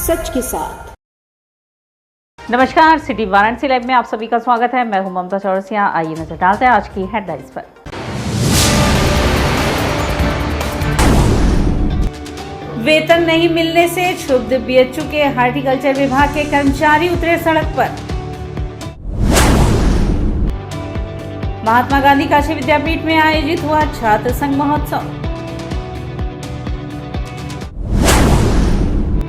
सच के साथ। नमस्कार, सिटी वाराणसी लाइव में आप सभी का स्वागत है। मैं हूं ममता चौरसिया। आइए नजर डालते हैं आज की हेडलाइंस पर। वेतन नहीं मिलने से क्षुब्ध बीएचयू के हार्टिकल्चर विभाग के कर्मचारी उतरे सड़क पर। महात्मा गांधी काशी विद्यापीठ में आयोजित हुआ छात्र संघ महोत्सव।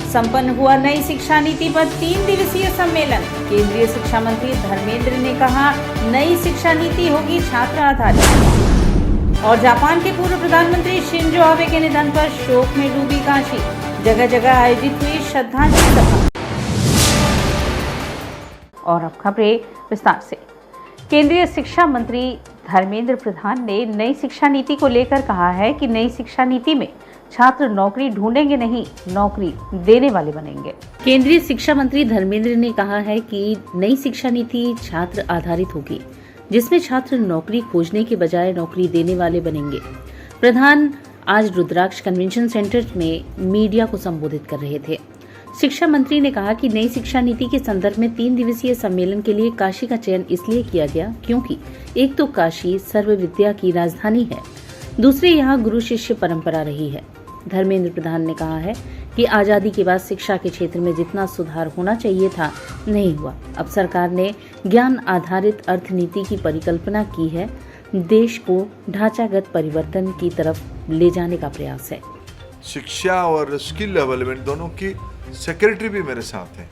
संपन्न हुआ नई शिक्षा नीति पर 3 दिवसीय सम्मेलन। केंद्रीय शिक्षा मंत्री धर्मेंद्र ने कहा, नई शिक्षा नीति होगी छात्र आधारित। और जापान के पूर्व प्रधानमंत्री शिंजो आबे के निधन पर शोक में डूबी काशी। जगह जगह आयोजित हुई श्रद्धांजलि सभा। और अब खबरें विस्तार से। केंद्रीय शिक्षा मंत्री धर्मेंद्र प्रधान ने नई शिक्षा नीति को लेकर कहा है कि नई शिक्षा नीति में छात्र नौकरी ढूंढेंगे नहीं, नौकरी देने वाले बनेंगे। केंद्रीय शिक्षा मंत्री धर्मेंद्र ने कहा है कि नई शिक्षा नीति छात्र आधारित होगी, जिसमें छात्र नौकरी खोजने के बजाय नौकरी देने वाले बनेंगे। प्रधान आज रुद्राक्ष कन्वेंशन सेंटर में मीडिया को संबोधित कर रहे थे। शिक्षा मंत्री ने कहा कि नई शिक्षा नीति के संदर्भ में 3 दिवसीय सम्मेलन के लिए काशी का चयन इसलिए किया गया क्योंकि एक तो काशी सर्व विद्या की राजधानी है, दूसरी यहाँ गुरु शिष्य परंपरा रही है। धर्मेंद्र प्रधान ने कहा है कि आजादी के बाद शिक्षा के क्षेत्र में जितना सुधार होना चाहिए था, नहीं हुआ। अब सरकार ने ज्ञान आधारित अर्थनीति की परिकल्पना की है। देश को ढांचागत परिवर्तन की तरफ ले जाने का प्रयास है। शिक्षा और स्किल डेवलपमेंट दोनों की सेक्रेटरी भी मेरे साथ हैं।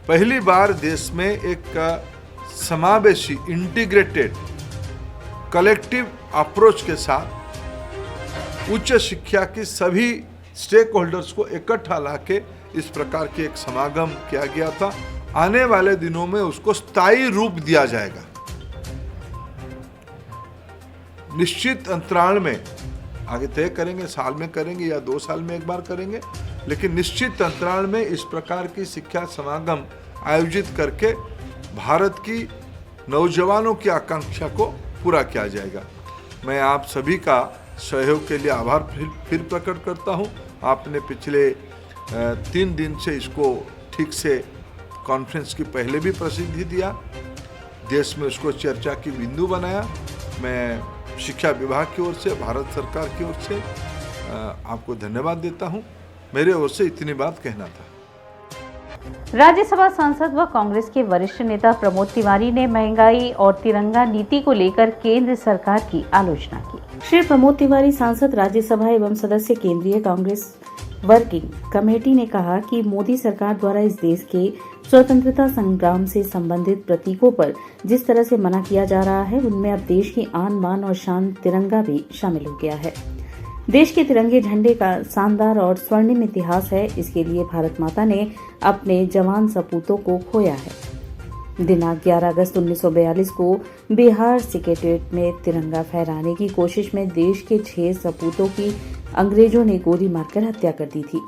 पहली बार देश में एक समावेशी इंटीग्रेटेड कलेक्टिव अप्रोच के साथ उच्च शिक्षा की सभी स्टेक होल्डर्स को इकट्ठा लाके इस प्रकार के एक समागम किया गया था। आने वाले दिनों में उसको स्थायी रूप दिया जाएगा। निश्चित अंतराल में आगे तय करेंगे, साल में करेंगे या 2 साल में एक बार करेंगे, लेकिन निश्चित अंतराल में इस प्रकार की शिक्षा समागम आयोजित करके भारत की नौजवानों की आकांक्षा को पूरा किया जाएगा। मैं आप सभी का सहयोग के लिए आभार फिर प्रकट करता हूं। आपने पिछले 3 दिन से इसको ठीक से कॉन्फ्रेंस की पहले भी प्रसिद्धि दिया, देश में उसको चर्चा की बिंदु बनाया। मैं शिक्षा विभाग की ओर से, भारत सरकार की ओर से आपको धन्यवाद देता हूं। मेरे ओर से इतनी बात कहना था। राज्यसभा सांसद व कांग्रेस के वरिष्ठ नेता प्रमोद तिवारी ने महंगाई और तिरंगा नीति को लेकर केंद्र सरकार की आलोचना की। श्री प्रमोद तिवारी सांसद राज्यसभा एवं सदस्य केंद्रीय कांग्रेस वर्किंग कमेटी ने कहा कि मोदी सरकार द्वारा इस देश के स्वतंत्रता संग्राम से संबंधित प्रतीकों पर जिस तरह से मना किया जा रहा है, उनमें अब देश की आन बान और शान तिरंगा भी शामिल हो गया है। देश के तिरंगे झंडे का शानदार और स्वर्णिम इतिहास है। इसके लिए भारत माता ने अपने जवान सपूतों को खोया है। दिनांक 11 अगस्त 1942 को बिहार सेक्रेटेरिएट में तिरंगा फहराने की कोशिश में देश के 6 सपूतों की अंग्रेजों ने गोली मारकर हत्या कर दी थी,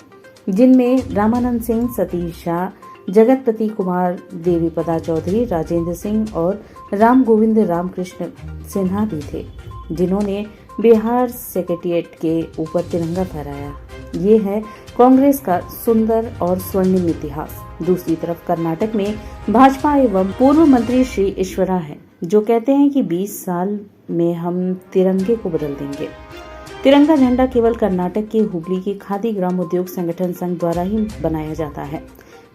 जिनमें रामानंद सिंह, सतीश शाह, जगतपति कुमार, देवीपदा चौधरी, राजेंद्र सिंह और राम गोविंद रामकृष्ण सिन्हा भी थे, जिन्होंने बिहार सेक्रेटेरिएट के ऊपर तिरंगा फहराया। ये है कांग्रेस का सुंदर और स्वर्णिम इतिहास। दूसरी तरफ कर्नाटक में भाजपा एवं पूर्व मंत्री श्री ईश्वरा हैं, जो कहते हैं कि 20 साल में हम तिरंगे को बदल देंगे। तिरंगा झंडा केवल कर्नाटक के हुबली के खादी ग्राम उद्योग संगठन संघ द्वारा ही बनाया जाता है।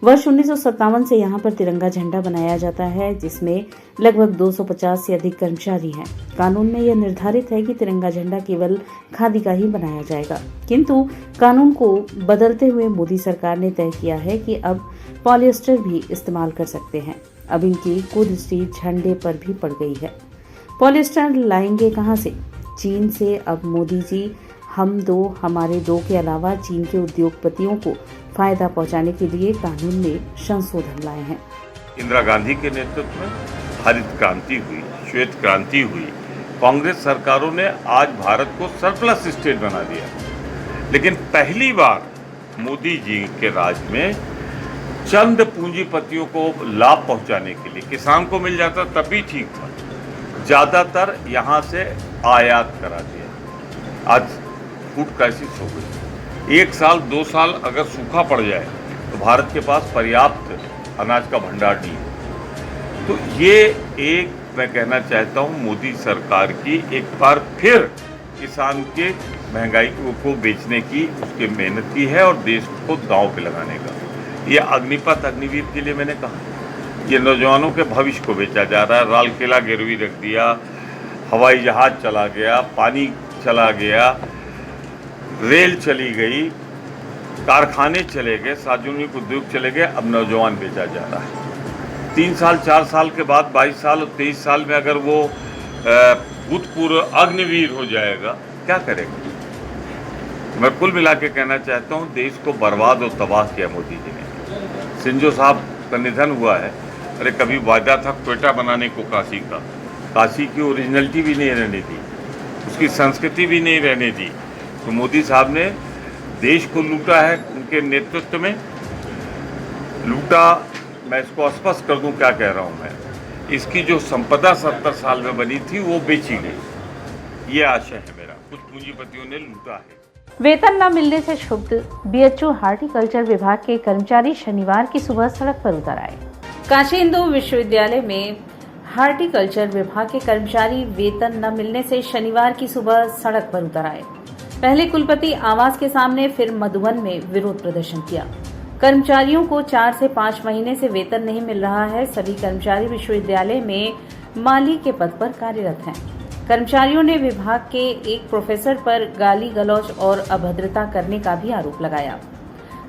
वर्ष 1957 से यहाँ पर तिरंगा झंडा बनाया जाता है, जिसमें लगभग 250 से अधिक कर्मचारी हैं। कानून में यह निर्धारित है कि तिरंगा झंडा केवल खादी का ही बनाया जाएगा, किंतु कानून को बदलते हुए मोदी सरकार ने तय किया है कि अब पॉलिएस्टर भी इस्तेमाल कर सकते हैं। अब इनकी कुदृष्टि झंडे पर भी पड़ गई है। पॉलिएस्टर लाएंगे कहाँ से? चीन से। अब मोदी जी हम दो हमारे दो के अलावा चीन के उद्योगपतियों को फायदा पहुंचाने के लिए कानून में संशोधन लाए हैं। इंदिरा गांधी के नेतृत्व में हरित क्रांति हुई, श्वेत क्रांति हुई। कांग्रेस सरकारों ने आज भारत को सरप्लस स्टेट बना दिया, लेकिन पहली बार मोदी जी के राज में चंद पूंजीपतियों को लाभ पहुंचाने के लिए किसान को मिल जाता तब भी ठीक था, ज़्यादातर यहाँ से आयात करा दिया। आज फूड क्राइसिस हो गई। 1 साल 2 साल अगर सूखा पड़ जाए तो भारत के पास पर्याप्त अनाज का भंडार नहीं है। तो ये एक मैं कहना चाहता हूँ मोदी सरकार की एक बार फिर किसान के महंगाई को बेचने की उसकी मेहनत की है और देश को दांव पे लगाने का। ये अग्निपथ अग्निवीर के लिए मैंने कहा, ये नौजवानों के भविष्य को बेचा जा रहा है। लाल किला गिरवी रख दिया, हवाई जहाज चला गया, पानी चला गया, रेल चली गई, कारखाने चले गए, सार्वजनिक उद्योग चले गए, अब नौजवान बेचा जा रहा है। 3 साल 4 साल के बाद 22 साल और 23 साल में अगर वो भूतपूर्व अग्निवीर हो जाएगा, क्या करेगा? मैं कुल मिला के कहना चाहता हूँ देश को बर्बाद और तबाह किया मोदी जी ने। सिंजो साहब का निधन हुआ है, अरे कभी वायदा था क्वेटा बनाने को काशी का, काशी की ओरिजिनलिटी भी नहीं रहने दी, उसकी संस्कृति भी नहीं रहने दी। तो मोदी साहब ने देश को लूटा है, उनके नेतृत्व में लूटा। मैं इसको स्पष्ट कर दूं क्या कह रहा हूं मैं, इसकी जो संपदा 70 साल में बनी थी वो बेची गई, ये आशय है मेरा। कुछ पूंजीपतियों ने लूटा है। वेतन न मिलने से क्षुब्ध बीएचयू हार्टिकल्चर विभाग के कर्मचारी शनिवार की सुबह सड़क पर उतर आए। काशी हिंदू विश्वविद्यालय में हार्टिकल्चर विभाग के कर्मचारी वेतन न मिलने से शनिवार की सुबह सड़क पर उतर आए। पहले कुलपति आवास के सामने, फिर मधुबन में विरोध प्रदर्शन किया। कर्मचारियों को 4 से 5 महीने से वेतन नहीं मिल रहा है। सभी कर्मचारी विश्वविद्यालय में माली के पद पर कार्यरत हैं। कर्मचारियों ने विभाग के एक प्रोफेसर पर गाली गलौज और अभद्रता करने का भी आरोप लगाया।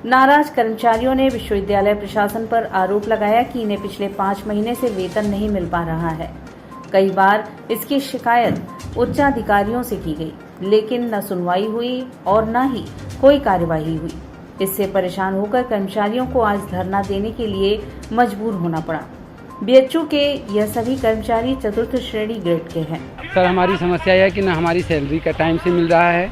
नाराज कर्मचारियों ने विश्वविद्यालय प्रशासन पर आरोप लगाया कि इन्हें पिछले 5 महीने से वेतन नहीं मिल पा रहा है। कई बार इसकी शिकायत उच्चाधिकारियों से की गई, लेकिन न सुनवाई हुई और न ही कोई कार्यवाही हुई। इससे परेशान होकर कर्मचारियों को आज धरना देने के लिए मजबूर होना पड़ा। बीएचयू के यह सभी कर्मचारी चतुर्थ श्रेणी ग्रेड के हैं। सर, हमारी समस्या यह है कि न हमारी सैलरी का टाइम से मिल रहा है,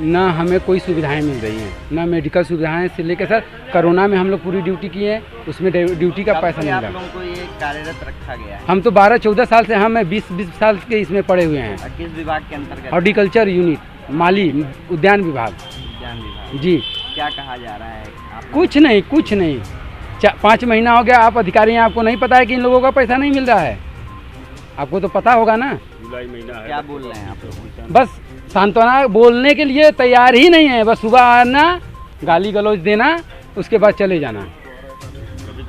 न हमें कोई सुविधाएं मिल रही हैं, न मेडिकल सुविधाएं से लेकर सर कोरोना में हम लोग पूरी ड्यूटी किए हैं, उसमें ड्यूटी का पैसा नहीं मिला। आप लोगों को ये कार्यरत रखा गया है? हम तो 12-14 साल से, हम 20 साल के इसमें पड़े हुए हैं। किस विभाग के अंतर्गत? हॉर्टिकल्चर यूनिट, माली, उद्यान विभाग। उद्यान विभाग जी। क्या कहा जा रहा है? कुछ नहीं। 5 महीना हो गया, आप अधिकारी हैं, आपको नहीं पता है कि इन लोगों का पैसा नहीं मिल रहा है? आपको तो पता होगा ना। जुलाई महीना है। क्या बोल रहे हैं आप लोग? बस सांत्वना बोलने के लिए तैयार ही नहीं है। बस सुबह आना, गाली गलौज देना, उसके बाद चले जाना।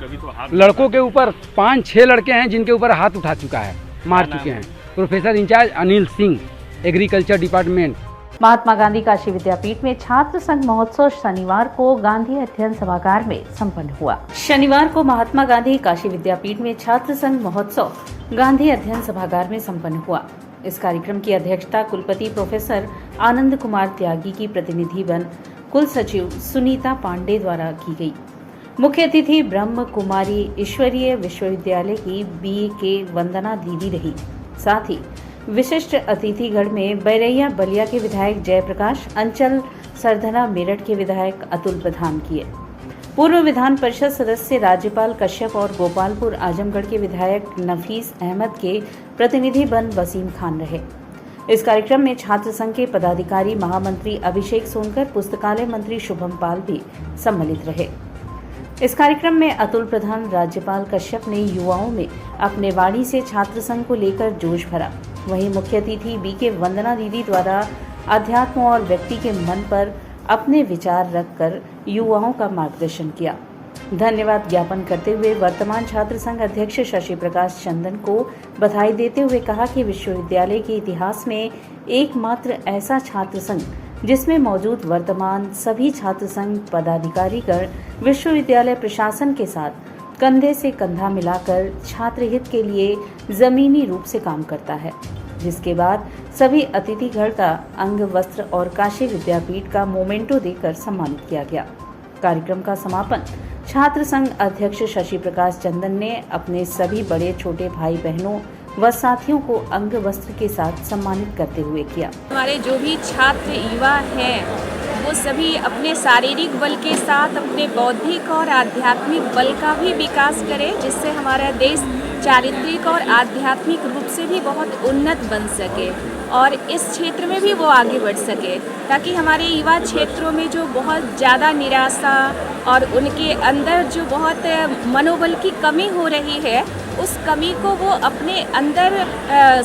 कभी तो लड़कों के ऊपर 5-6 लड़के हैं जिनके ऊपर हाथ उठा चुका है, मार चुके हैं। Professor incharge Anil Singh, agriculture department. Mahatma Gandhi Kashi Vidyapith में छात्र संघ महोत्सव शनिवार को गांधी अध्ययन सभागार में संपन्न हुआ। शनिवार को महात्मा गांधी काशी विद्यापीठ में छात्र संघ महोत्सव गांधी अध्ययन सभागार में संपन्न हुआ। इस कार्यक्रम की अध्यक्षता कुलपति प्रोफेसर आनंद कुमार त्यागी की प्रतिनिधि बन कुल सचिव सुनीता पांडे द्वारा की गई। मुख्य अतिथि ब्रह्म कुमारी ईश्वरीय विश्वविद्यालय की BA के वंदना दीदी रही। साथ ही विशिष्ट अतिथिगण में बैरैया बलिया के विधायक जयप्रकाश, अंचल सरधना मेरठ के विधायक अतुल प्रधान किए। पूर्व विधान परिषद सदस्य राज्यपाल कश्यप और गोपालपुर आजमगढ़ के विधायक नफीस अहमद के प्रतिनिधि बन वसीम खान रहे। इस कार्यक्रम में छात्र संघ के पदाधिकारी महामंत्री अभिषेक सोनकर, पुस्तकालय मंत्री शुभम पाल भी सम्मिलित रहे। इस कार्यक्रम में अतुल प्रधान राज्यपाल कश्यप ने युवाओं में अपने वाणी से छात्र संघ को लेकर जोश भरा। वहीं मुख्य अतिथि BK वंदना दीदी द्वारा अध्यात्म और व्यक्ति के मन पर अपने विचार रखकर युवाओं का मार्गदर्शन किया। धन्यवाद ज्ञापन करते हुए वर्तमान छात्र संघ अध्यक्ष शशि प्रकाश चंदन को बधाई देते हुए कहा कि विश्वविद्यालय के इतिहास में एकमात्र ऐसा छात्र संघ जिसमें मौजूद वर्तमान सभी छात्र संघ पदाधिकारीगण विश्वविद्यालय प्रशासन के साथ कंधे से कंधा मिलाकर छात्र हित के लिए जमीनी रूप से काम करता है। जिसके बाद सभी अतिथिगण का अंग वस्त्र और काशी विद्यापीठ का मोमेंटो देकर सम्मानित किया गया। कार्यक्रम का समापन छात्र संघ अध्यक्ष शशि प्रकाश चंदन ने अपने सभी बड़े छोटे भाई बहनों व साथियों को अंग वस्त्र के साथ सम्मानित करते हुए किया। हमारे जो भी छात्र युवा हैं वो सभी अपने शारीरिक बल के साथ अपने बौद्धिक और आध्यात्मिक बल का भी विकास करें, जिससे हमारा देश चारित्रिक और आध्यात्मिक रूप से भी बहुत उन्नत बन सके और इस क्षेत्र में भी वो आगे बढ़ सके, ताकि हमारे युवा क्षेत्रों में जो बहुत ज़्यादा निराशा और उनके अंदर जो बहुत मनोबल की कमी हो रही है, उस कमी को वो अपने अंदर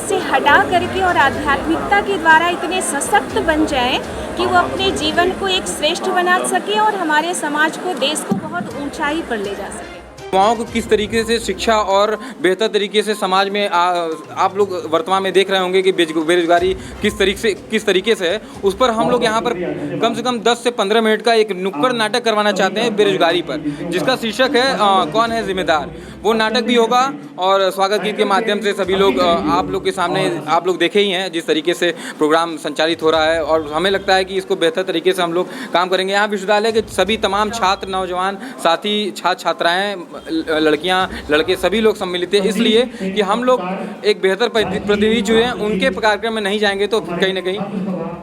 से हटा करके और आध्यात्मिकता के द्वारा इतने सशक्त बन जाएं कि वो अपने जीवन को एक श्रेष्ठ बना सके और हमारे समाज को, देश को बहुत ऊंचाई पर ले जा सके। युवाओं को किस तरीके से शिक्षा और बेहतर तरीके से समाज में आप लोग वर्तमान में देख रहे होंगे कि बेरोजगारी किस तरीके से है, उस पर हम लोग यहाँ पर कम से कम 10 से 15 मिनट का एक नुक्कड़ नाटक करवाना चाहते हैं बेरोजगारी पर, जिसका शीर्षक है कौन है जिम्मेदार। वो नाटक भी होगा और स्वागत गीत के माध्यम से सभी लोग आप लोग के सामने आप लोग देखे ही हैं जिस तरीके से प्रोग्राम संचालित हो रहा है, और हमें लगता है कि इसको बेहतर तरीके से हम लोग काम करेंगे। यहाँ विश्वविद्यालय के सभी तमाम छात्र, नौजवान साथी, छात्र छात्राएँ, लड़कियां, लड़के सभी लोग सम्मिलित हैं, इसलिए कि हम लोग एक बेहतर प्रतिनिधि जो हैं उनके कार्यक्रम में नहीं जाएंगे तो कहीं ना कहीं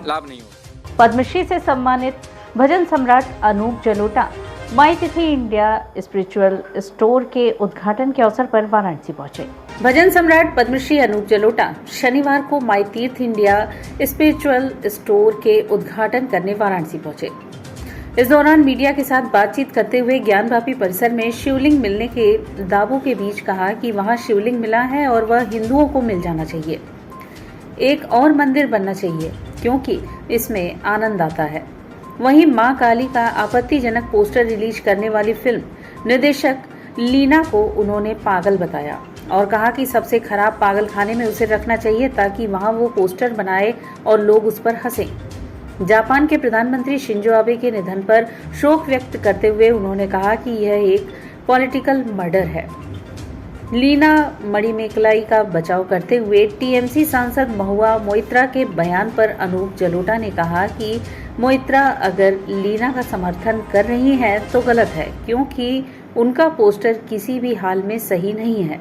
लाभ नहीं होगा। पद्मश्री से सम्मानित भजन सम्राट अनूप जलोटा माई तिथि इंडिया स्पिरिचुअल स्टोर के उद्घाटन के अवसर पर वाराणसी पहुंचे। भजन सम्राट पद्मश्री अनूप जलोटा शनिवार को माई तीर्थ इंडिया स्पिरिचुअल स्टोर के उद्घाटन करने वाराणसी पहुंचे। इस दौरान मीडिया के साथ बातचीत करते हुए ज्ञानवापी परिसर में शिवलिंग मिलने के दावों के बीच कहा कि वहां शिवलिंग मिला है और वह हिंदुओं को मिल जाना चाहिए। एक और मंदिर बनना चाहिए क्योंकि इसमें आनंद आता है। वहीं मां काली का आपत्तिजनक पोस्टर रिलीज करने वाली फिल्म निर्देशक लीना को उन्होंने पागल बताया और कहा कि सबसे खराब पागल खाने में उसे रखना चाहिए ताकि वहां वो पोस्टर बनाए और लोग उस पर हंसें। जापान के प्रधानमंत्री शिंजो आबे के निधन पर शोक व्यक्त करते हुए उन्होंने कहा कि यह एक पॉलिटिकल मर्डर है। लीना मणिमेकलाई का बचाव करते हुए टीएमसी सांसद महुआ मोइत्रा के बयान पर अनूप जलोटा ने कहा कि मोइत्रा अगर लीना का समर्थन कर रही हैं तो गलत है, क्योंकि उनका पोस्टर किसी भी हाल में सही नहीं है।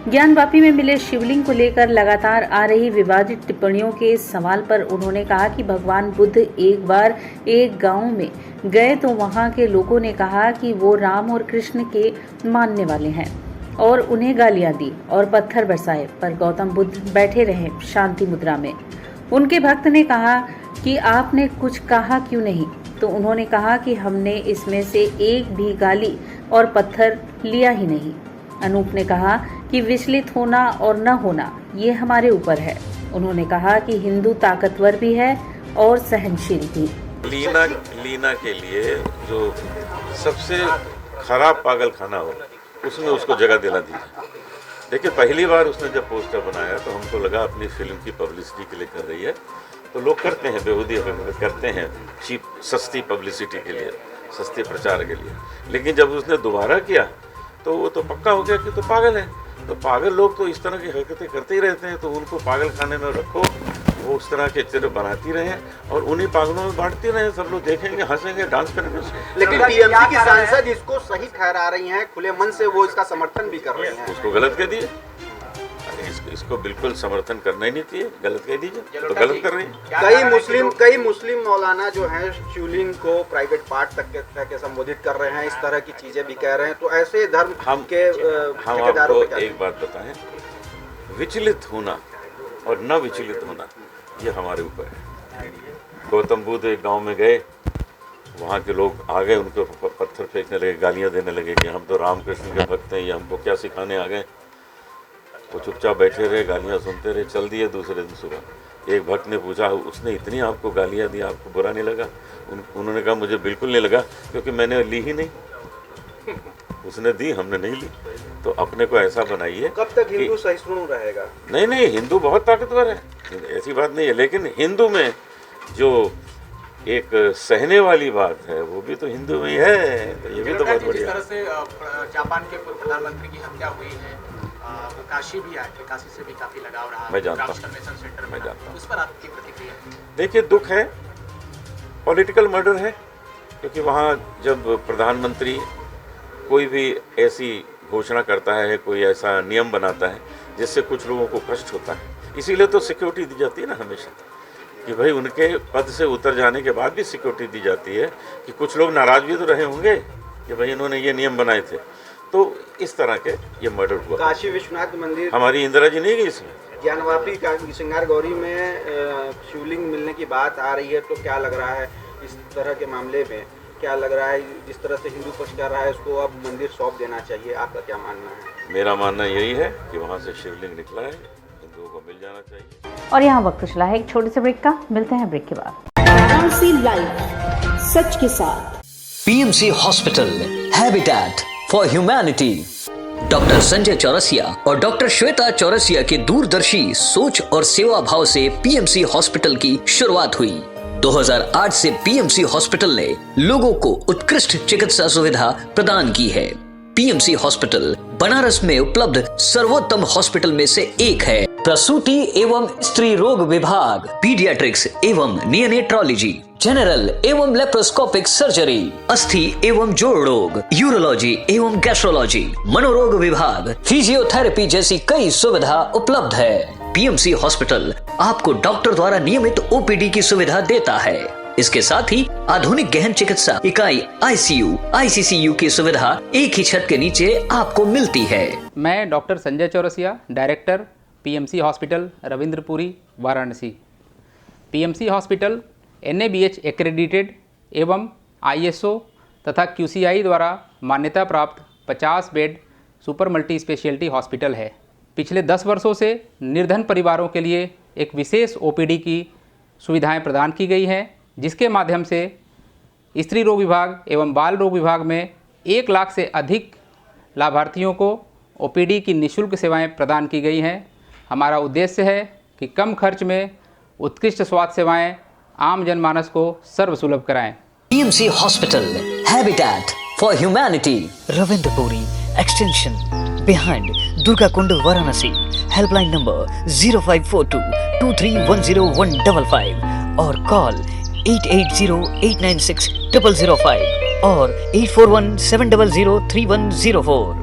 ज्ञानवापी में मिले शिवलिंग को लेकर लगातार आ रही विवादित टिप्पणियों के सवाल पर उन्होंने कहा कि भगवान बुद्ध एक बार एक गांव में गए तो वहां के लोगों ने कहा कि वो राम और कृष्ण के मानने वाले हैं और उन्हें गालियां दी और पत्थर बरसाए, पर गौतम बुद्ध बैठे रहे शांति मुद्रा में। उनके भक्त ने कहा कि आपने कुछ कहा क्यों नहीं, तो उन्होंने कहा कि हमने इसमें से एक भी गाली और पत्थर लिया ही नहीं। अनूप ने कहा कि विचलित होना और न होना ये हमारे ऊपर है। उन्होंने कहा कि हिंदू ताकतवर भी है और सहनशील भी। लीना के लिए जो सबसे खराब पागल खाना हो उसमें उसको जगह दिला दीजिए। देखिए, पहली बार उसने जब पोस्टर बनाया तो हमको लगा अपनी फिल्म की पब्लिसिटी के लिए कर रही है, तो लोग करते हैं, बेहूदी करते हैं, चीप सस्ती पब्लिसिटी के लिए, सस्ते प्रचार के लिए। लेकिन जब उसने दोबारा किया तो वो तो पक्का हो गया कि तो पागल है। तो पागल लोग तो इस तरह की हरकतें करते ही रहते हैं, तो उनको पागल खाने में रखो, वो उस तरह के चित्र बनाती रहें और उन्हीं पागलों में बांटती रहें। सब लोग देखेंगे, हंसेंगे, डांस करेंगे। लेकिन टीएमसी की सांसद इसको सही ठहरा रही हैं, खुले मन से वो इसका समर्थन भी कर रहे हैं। उसको गलत कह दिए, इसको बिल्कुल समर्थन करना ही नहीं चाहिए, गलत कह दीजिए, तो गलत कर रही है। कई मुस्लिम मौलाना जो हैं शिवलिंग को प्राइवेट पार्ट तक के संबोधित कर रहे हैं, इस तरह की चीजें भी कह रहे हैं। तो ऐसे धर्म हम आपको एक बात बताएं, विचलित होना और न विचलित होना ये हमारे ऊपर है। गौतम बुद्ध एक गांव में गए, वहाँ के लोग आ गए, उनको पत्थर फेंकने लगे, गालियाँ देने लगे कि हम तो रामकृष्ण के भक्त हैं, ये हमको क्या सिखाने आ गए। वो चुपचाप बैठे रहे, गालियाँ सुनते रहे, चल दिए। दूसरे दिन सुबह एक भक्त ने पूछा, उसने इतनी आपको गालियाँ दी, आपको बुरा नहीं लगा? उन्होंने कहा मुझे बिल्कुल नहीं लगा, क्योंकि मैंने ली ही नहीं। उसने दी, हमने नहीं ली। तो अपने को ऐसा बनाइए। कब तक हिंदू सहिष्णु रहेगा? नहीं, हिंदू बहुत ताकतवर है, ऐसी बात नहीं है। लेकिन हिंदू में जो एक सहने वाली बात है वो भी तो हिंदू में ही है, तो ये भी तो बहुत बढ़िया। जिस तरह से जापान के पूर्व प्रधानमंत्री की हत्या हुई है, वो काशी भी आए थे, काशी से भी काफी लगाव रहा। मैं जानता हूँ, उस पर आपकी प्रतिक्रिया? देखिए, दुख है, पॉलिटिकल मर्डर है, क्योंकि वहाँ जब प्रधानमंत्री कोई भी ऐसी घोषणा करता है, कोई ऐसा नियम बनाता है जिससे कुछ लोगों को कष्ट होता है, इसीलिए तो सिक्योरिटी दी जाती है ना हमेशा, कि भाई उनके पद से उतर जाने के बाद भी सिक्योरिटी दी जाती है, कि कुछ लोग नाराज भी तो रहे होंगे कि भाई इन्होंने ये नियम बनाए थे। तो इस तरह के ये मर्डर हुआ। काशी विश्वनाथ मंदिर, हमारी इंदिरा जी नहीं गई इसमें। ज्ञानवापी का श्रृंगार गौरी में शिवलिंग मिलने की बात आ रही है, तो क्या लग रहा है इस तरह के मामले में, क्या लग रहा है जिस तरह से हिंदू पक्ष कर रहा है उसको अब मंदिर सौंप देना चाहिए, आपका क्या मानना है? मेरा मानना यही है कि वहाँ से शिवलिंग निकला है, हिंदुओं को मिल जाना चाहिए। और यहाँ वक्त चला है एक छोटे से ब्रेक का, मिलते हैं ब्रेक के बाद। वाराणसी लाइव, सच के साथ। PMC hospital, habitat for humanity. Doctor Sanjay Chaurasia और डॉक्टर श्वेता चौरसिया के दूरदर्शी सोच और सेवा भाव से पीएमसी हॉस्पिटल की शुरुआत हुई। 2008 से पीएमसी हॉस्पिटल ने लोगों को उत्कृष्ट चिकित्सा सुविधा प्रदान की है। पीएमसी हॉस्पिटल बनारस में उपलब्ध सर्वोत्तम हॉस्पिटल में से एक है। प्रसूति एवं स्त्री रोग विभाग, पीडियाट्रिक्स एवं नियोनेट्रोलॉजी, जनरल एवं लेप्रोस्कोपिक सर्जरी, अस्थि एवं जोड़ रोग, यूरोलॉजी एवं गैस्ट्रोलॉजी, मनोरोग विभाग, फिजियोथेरेपी जैसी कई सुविधा उपलब्ध है। पीएमसी हॉस्पिटल आपको डॉक्टर द्वारा नियमित ओपीडी की सुविधा देता है। इसके साथ ही आधुनिक गहन चिकित्सा इकाई आईसीयू, आईसीसीयू की सुविधा एक ही छत के नीचे आपको मिलती है। मैं doctor Sanjay Chaurasia, director PMC hospital Ravindrapuri, Varanasi. PMC hospital NABH accredited एवं ISO तथा QCI द्वारा मान्यता प्राप्त 50 bed super multi speciality hospital है। पिछले 10 वर्षों से निर्धन परिवारों के लिए एक विशेष OPD की सुविधाएं प्रदान की गई हैं, जिसके माध्यम से स्त्री रोग विभाग एवं बाल रोग विभाग में 1 लाख से अधिक लाभार्थियों को OPD की निःशुल्क सेवाएं प्रदान की गई हैं। हमारा उद्देश्य है कि कम खर्च में उत्कृष्ट स्वास्थ्य सेवाएं आम जनमानस को सर्वसुलभ कराएं। PMC hospital, habitat for humanity, Ravindrapuri extension, behind Durga Kund, Varanasi. Helpline number 0542231055 और कॉल 8808960005 और 8417003104।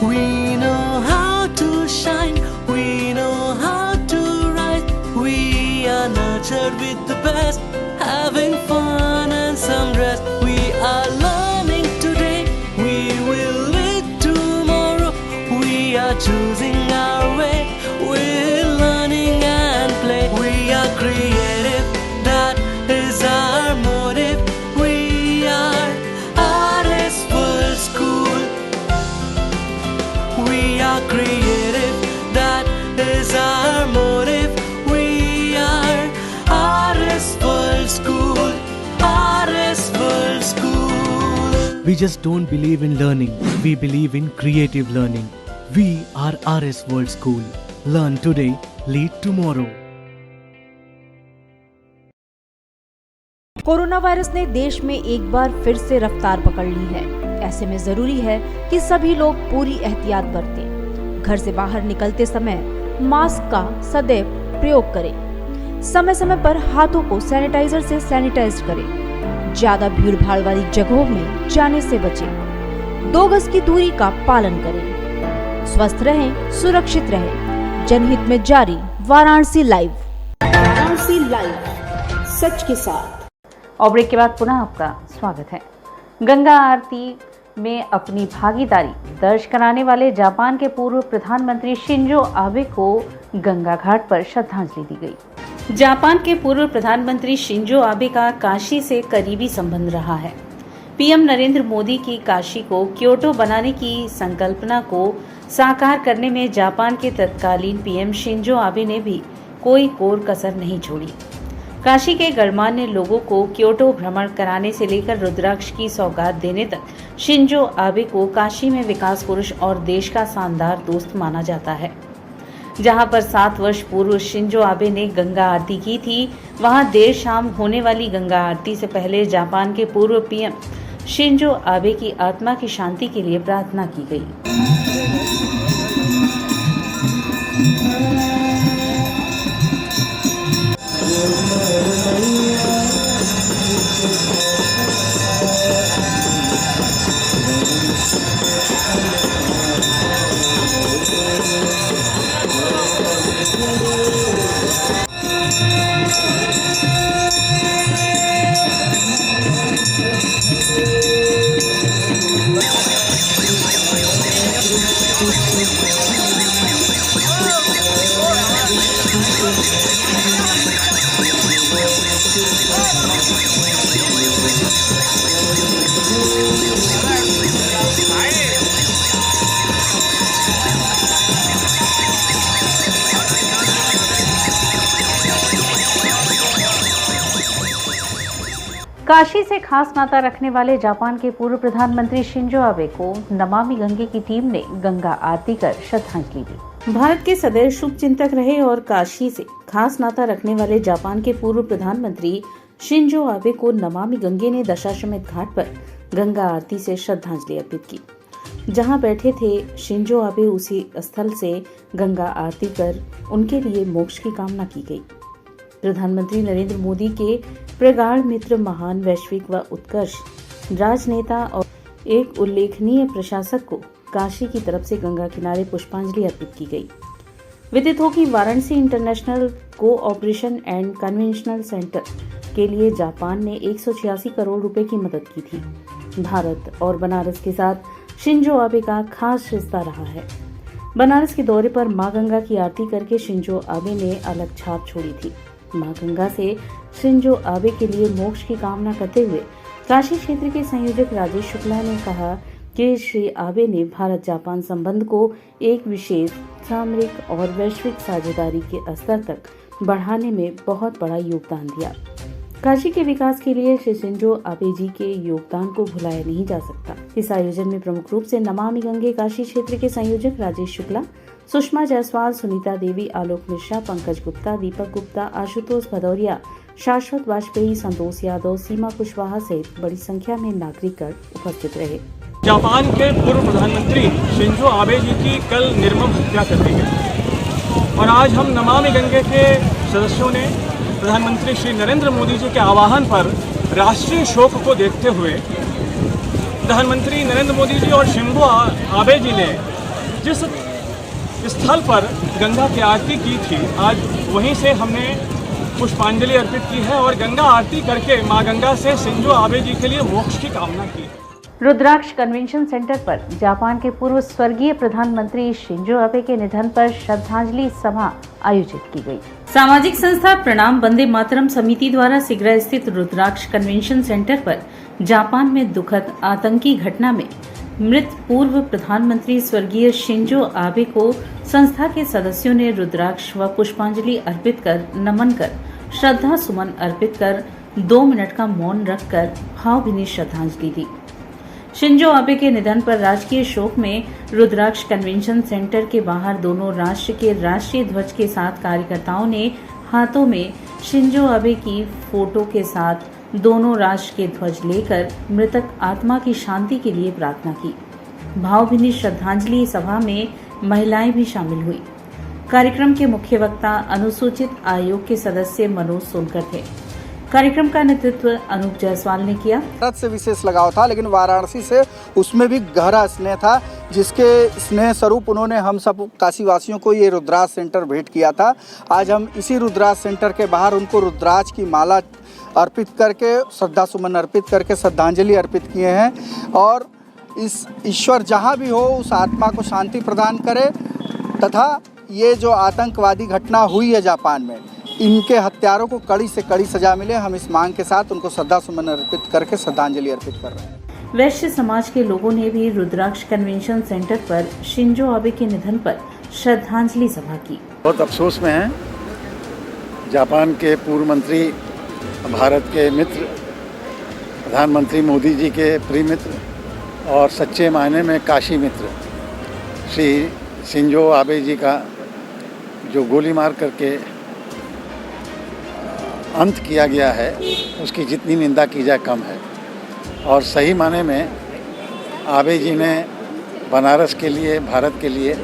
We know how to shine, we know how to rise. We are nurtured with the best, having fun and some rest. We are learning today, we will lead tomorrow. We are choosing our way, we're learning and play. We are creative, that is our motive. We are RS World School. We are creative, that is our motive. We are RS World School, RS World School. We just don't believe in learning, we believe in creative learning. We are RS World School. Learn today, lead tomorrow. Corona virus ने देश में एक बार फिर से रफ्तार पकड़ ली है। ऐसे में जरूरी है कि सभी लोग पूरी एहतियात बरतें। घर से बाहर निकलते समय मास्क का सदैव प्रयोग करें। समय समय पर हाथों को सैनिटाइजर से सैनिटाइज करें। ज्यादा भीड़ भाड़ वाली जगहों में जाने से बचें। 2 गज की दूरी का पालन करें। स्वस्थ रहें, सुरक्षित रहें। जनहित में जारी वाराणसी लाइव। वाराणसी लाइव, सच के साथ। और ब्रेक के बाद पुनः आपका स्वागत है। गंगा आरती में अपनी भागीदारी दर्ज कराने वाले जापान के पूर्व प्रधानमंत्री शिंजो आबे को गंगा घाट पर श्रद्धांजलि दी गई। जापान के पूर्व प्रधानमंत्री शिंजो आबे का काशी से करीबी संबंध रहा है। पीएम नरेंद्र मोदी की काशी को क्योटो बनाने की संकल्पना को साकार करने में जापान के तत्कालीन पीएम शिंजो आबे ने भी कोई कोर कसर नहीं छोड़ी। काशी के गणमान्य लोगों को क्योटो भ्रमण कराने से लेकर रुद्राक्ष की सौगात देने तक शिंजो आबे को काशी में विकास पुरुष और देश का शानदार दोस्त माना जाता है। जहां पर 7 वर्ष पूर्व शिंजो आबे ने गंगा आरती की थी, वहां देर शाम होने वाली गंगा आरती से पहले जापान के पूर्व पीएम शिंजो आबे की आत्मा की शांति के लिए प्रार्थना की गई। काशी से खास नाता रखने वाले जापान के पूर्व प्रधानमंत्री शिंजो आबे को नमामि गंगे की टीम ने गंगा आरती कर श्रद्धांजलि दी। भारत के सदैव शुभ चिंतक रहे और काशी से खास नाता रखने वाले जापान के पूर्व प्रधानमंत्री शिंजो आबे को नमामि गंगे ने दशाश्वमेध घाट पर गंगा आरती से श्रद्धांजलि अर्पित की। जहां बैठे थे शिंजो आबे, उसी स्थल से गंगा आरती कर उनके लिए मोक्ष की कामना की गई। प्रधानमंत्री नरेंद्र मोदी के प्रगाढ़ मित्र, महान वैश्विक व उत्कर्ष राजनेता और एक उल्लेखनीय प्रशासक को काशी की तरफ से गंगा किनारे पुष्पांजलि अर्पित की गई। विदित हो कि Varanasi international cooperation and conventional centre के लिए जापान ने 186 करोड़ रुपए की मदद की थी। भारत और बनारस के साथ शिंजो आबे का खास रिश्ता रहा है। बनारस के दौरे पर मां गंगा की आरती करके शिंजो आबे ने अलग छाप छोड़ी थी। मां गंगा से शिंजो आबे के लिए मोक्ष की कामना करते हुए काशी क्षेत्र के संयोजक राजेश शुक्ला ने कहा कि श्री आबे ने भारत जापान संबंध को एक विशेष सामरिक और वैश्विक साझेदारी के स्तर तक बढ़ाने में बहुत बड़ा योगदान दिया। काशी के विकास के लिए श्री शिंजो आबे जी के योगदान को भुलाया नहीं जा सकता। इस आयोजन में प्रमुख रूप से नमामि गंगे काशी क्षेत्र के संयोजक राजेश शुक्ला, सुषमा जायसवाल, सुनीता देवी, आलोक मिश्रा, पंकज गुप्ता, दीपक गुप्ता, आशुतोष भदौरिया, शाश्वत वाजपेयी, संतोष यादव, सीमा कुशवाहा सहित बड़ी संख्या में नागरिकगण उपस्थित रहे। जापान के पूर्व प्रधानमंत्री शिंजो आबे जी की कल निर्मम हत्या कर दी गई और आज हम नमामि गंगे के सदस्यों ने प्रधानमंत्री श्री नरेंद्र मोदी जी के आह्वान पर राष्ट्रीय शोक को देखते हुए प्रधानमंत्री नरेंद्र मोदी जी और शिंजो आबे जी ने जिस स्थल पर गंगा की आरती की थी, आज वहीं से हमने पुष्पांजलि अर्पित की है और गंगा आरती करके मां गंगा से शिंजो आबे जी के लिए मोक्ष की कामना की। रुद्राक्ष कन्वेंशन सेंटर पर जापान के पूर्व स्वर्गीय प्रधानमंत्री शिंजो आबे के निधन पर श्रद्धांजलि सभा आयोजित की गई। सामाजिक संस्था प्रणाम वंदे मातरम समिति द्वारा सिगरा स्थित रुद्राक्ष कन्वेंशन सेंटर पर जापान में दुखद आतंकी घटना में मृत पूर्व प्रधानमंत्री स्वर्गीय शिंजो आबे को संस्था के सदस्यों ने रुद्राक्ष व पुष्पांजलि अर्पित कर नमन कर श्रद्धा सुमन अर्पित कर 2 मिनट का मौन रखकर भावभीनी श्रद्धांजलि दी। शिंजो आबे के निधन पर राजकीय शोक में रुद्राक्ष कन्वेंशन सेंटर के बाहर दोनों राष्ट्र के राष्ट्रीय ध्वज के साथ कार्यकर्ताओं ने हाथों में शिंजो आबे की फोटो के साथ दोनों राष्ट्र के ध्वज लेकर मृतक आत्मा की शांति के लिए प्रार्थना की। भावभीनी श्रद्धांजलि सभा में महिलाएं भी शामिल हुई। कार्यक्रम के मुख्य वक्ता अनुसूचित आयोग के सदस्य मनोज सोनकर थे। कार्यक्रम का नेतृत्व अनूप जायसवाल ने किया। भारत से विशेष लगाव था, लेकिन वाराणसी से उसमें भी गहरा स्नेह था, जिसके स्नेह स्वरूप उन्होंने हम सब काशी वासियों को ये रुद्राक्ष सेंटर भेंट किया था। आज हम इसी रुद्राक्ष सेंटर के बाहर उनको रुद्राक्ष की माला अर्पित करके, श्रद्धा सुमन अर्पित करके श्रद्धांजलि अर्पित किए हैं और इस ईश्वर जहाँ भी हो उस आत्मा को शांति प्रदान करे तथा ये जो आतंकवादी घटना हुई है जापान में, इनके हत्यारों को कड़ी से कड़ी सजा मिले। हम इस मांग के साथ उनको श्रद्धा सुमन अर्पित करके श्रद्धांजलि अर्पित कर रहे हैं। वैश्य समाज के लोगों ने भी रुद्राक्ष कन्वेंशन सेंटर पर शिंजो आबे के निधन पर श्रद्धांजलि सभा की। बहुत अफसोस में हैं। जापान के पूर्व मंत्री, भारत के मित्र, प्रधानमंत्री मोदी जी के प्रिय मित्र और सच्चे मायने में काशी मित्र श्री शिंजो आबे जी का जो गोली मार करके अंत किया गया है, उसकी जितनी निंदा की जाए कम है। और सही माने में आबे जी ने बनारस के लिए, भारत के लिए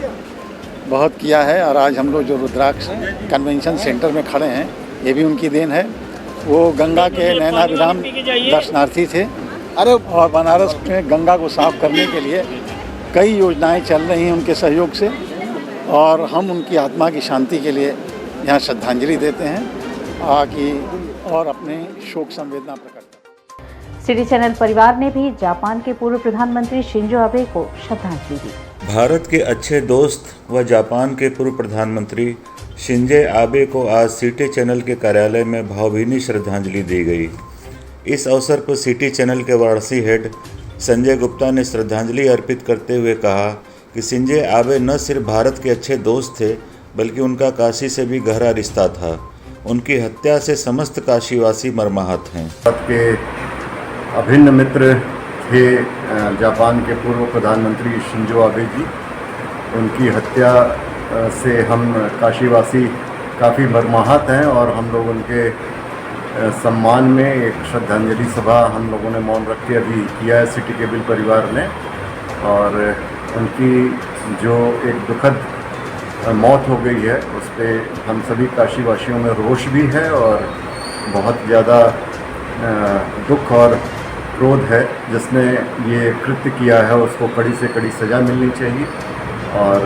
बहुत किया है और आज हम लोग जो रुद्राक्ष कन्वेंशन सेंटर में खड़े हैं, ये भी उनकी देन है। वो गंगा के नैनाभिराम दर्शनार्थी थे और बनारस में गंगा को साफ करने के लिए कई योजनाएं चल रही हैं उनके सहयोग से और हम उनकी आत्मा की शांति के लिए यहाँ श्रद्धांजलि देते हैं और अपने शोक संवेदना प्रकट। सिटी चैनल परिवार ने भी जापान के पूर्व प्रधानमंत्री शिंजो आबे को श्रद्धांजलि दी। भारत के अच्छे दोस्त व जापान के पूर्व प्रधानमंत्री शिंजे आबे को आज सिटी चैनल के कार्यालय में भावभीनी श्रद्धांजलि दी गई। इस अवसर पर सिटी चैनल के वाराणसी हेड संजय गुप्ता ने श्रद्धांजलि अर्पित करते हुए कहा कि शिंजे आबे न सिर्फ भारत के अच्छे दोस्त थे बल्कि उनका काशी से भी गहरा रिश्ता था। उनकी हत्या से समस्त काशीवासी मर्माहत हैं। भारत के अभिन्न मित्र थे जापान के पूर्व प्रधानमंत्री शिंजो आबे जी। उनकी हत्या से हम काशीवासी काफ़ी मर्माहत हैं और हम लोग उनके सम्मान में एक श्रद्धांजलि सभा हम लोगों ने मौन रख के अभी किया है सिटी केबल परिवार ने। और उनकी जो एक दुखद मौत हो गई है उस पर हम सभी काशीवासियों में रोष भी है और बहुत ज़्यादा दुख और क्रोध है। जिसने ये कृत्य किया है उसको कड़ी से कड़ी सज़ा मिलनी चाहिए और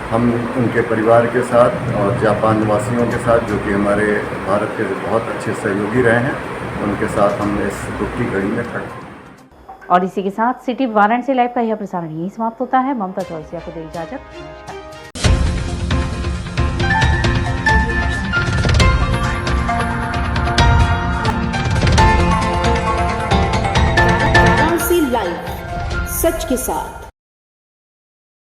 हम उनके परिवार के साथ और जापान वासियों के साथ जो कि हमारे भारत के बहुत अच्छे सहयोगी रहे हैं उनके साथ हम इस दुख की घड़ी में खड़े हैं। और इसी के साथ सिटी वाराणसी लाइव का यह प्रसारण यही समाप्त होता है। ममता चौरसिया को दे इजाजत। वाराणसी लाइव, सच के साथ।